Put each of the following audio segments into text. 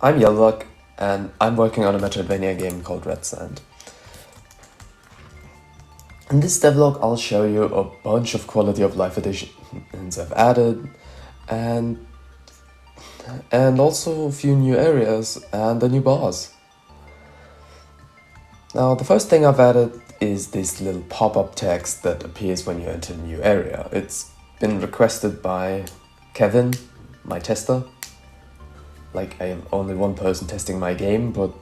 I'm Devlog, and I'm working on a Metroidvania game called Red Sand. In this devlog, I'll show you a bunch of quality of life additions I've added, and also a few new areas and a new boss. Now, the first thing I've added is this little pop-up text that appears when you enter a new area. It's been requested by Kevin, my tester. Like, I have only one person testing my game, but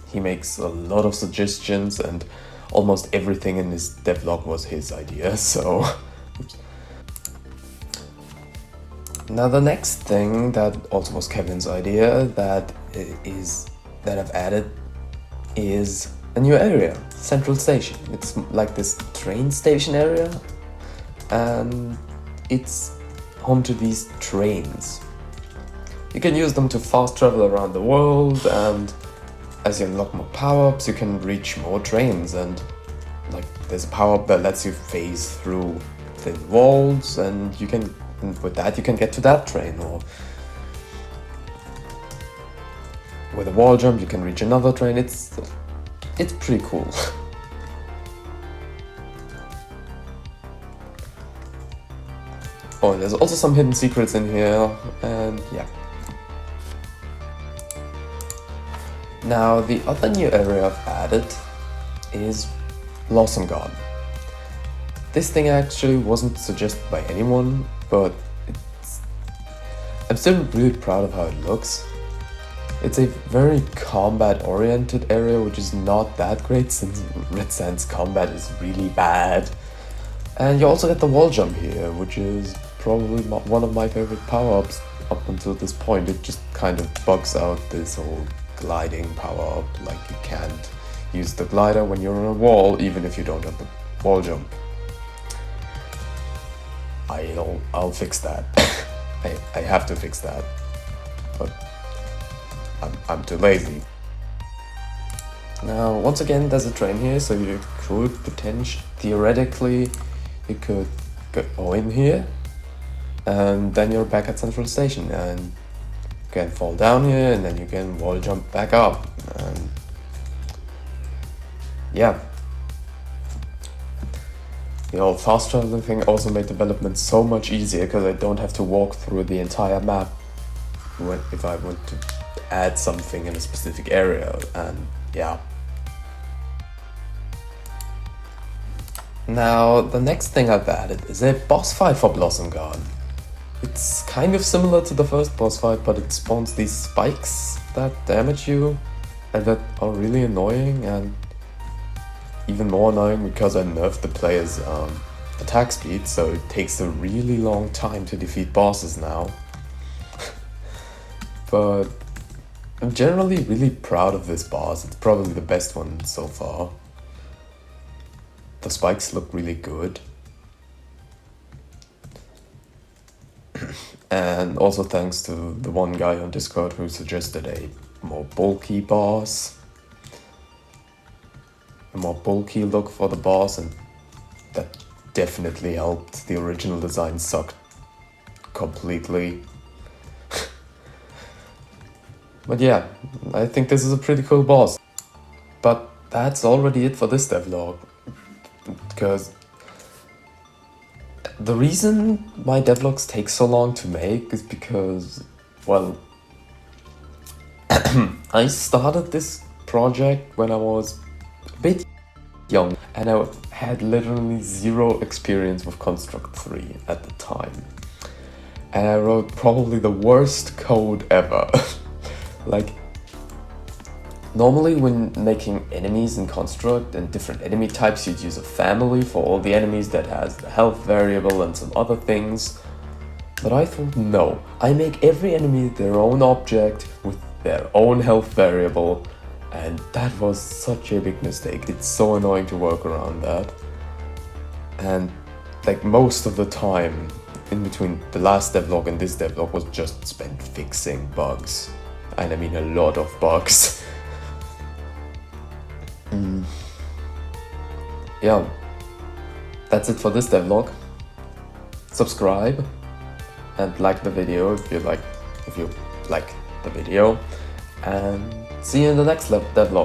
he makes a lot of suggestions, and almost everything in this devlog was his idea, so... Now the next thing that also was Kevin's idea that I've added is a new area, Central Station. It's like this train station area, and it's home to these trains. You can use them to fast travel around the world, and as you unlock more power-ups, you can reach more trains, and like there's a power-up that lets you phase through thin walls, and with that you can get to that train, or with a wall jump you can reach another train. It's pretty cool. Oh, and there's also some hidden secrets in here, and yeah. Now, the other new area I've added is Blossom Garden. This thing actually wasn't suggested by anyone, but I'm still really proud of how it looks. It's a very combat-oriented area, which is not that great since Red Sand's combat is really bad. And you also get the wall jump here, which is probably one of my favorite power-ups up until this point. It just kind of bugs out this whole gliding power-up, like you can't use the glider when you're on a wall, even if you don't have the wall jump. I'll fix that. I have to fix that, but I'm too lazy. Now, once again, there's a train here, so you could theoretically, you could go in here, and then you're back at Central Station, and you can fall down here, and then you can wall jump back up, and yeah. The whole fast traveling thing also made development so much easier, because I don't have to walk through the entire map if I want to add something in a specific area, and yeah. Now, the next thing I've added is a boss fight for Blossom Garden. It's kind of similar to the first boss fight, but it spawns these spikes that damage you and that are really annoying, and even more annoying because I nerfed the player's attack speed, so it takes a really long time to defeat bosses now. But I'm generally really proud of this boss. It's probably the best one so far. The spikes look really good. And also thanks to the one guy on Discord who suggested a more bulky boss. A more bulky look for the boss, and that definitely helped. The original design sucked completely. But yeah, I think this is a pretty cool boss. But that's already it for this devlog, because the reason my devlogs take so long to make is because, well, I started this project when I was a bit young, and I had literally zero experience with Construct 3 at the time. And I wrote probably the worst code ever. Like, normally when making enemies in Construct and different enemy types, you'd use a family for all the enemies that has the health variable and some other things. But I thought, no, I make every enemy their own object with their own health variable, and that was such a big mistake. It's so annoying to work around that. And like most of the time in between the last devlog and this devlog was just spent fixing bugs. And I mean a lot of bugs. Yeah, that's it for this devlog. Subscribe and like the video if you like the video, and see you in the next devlog.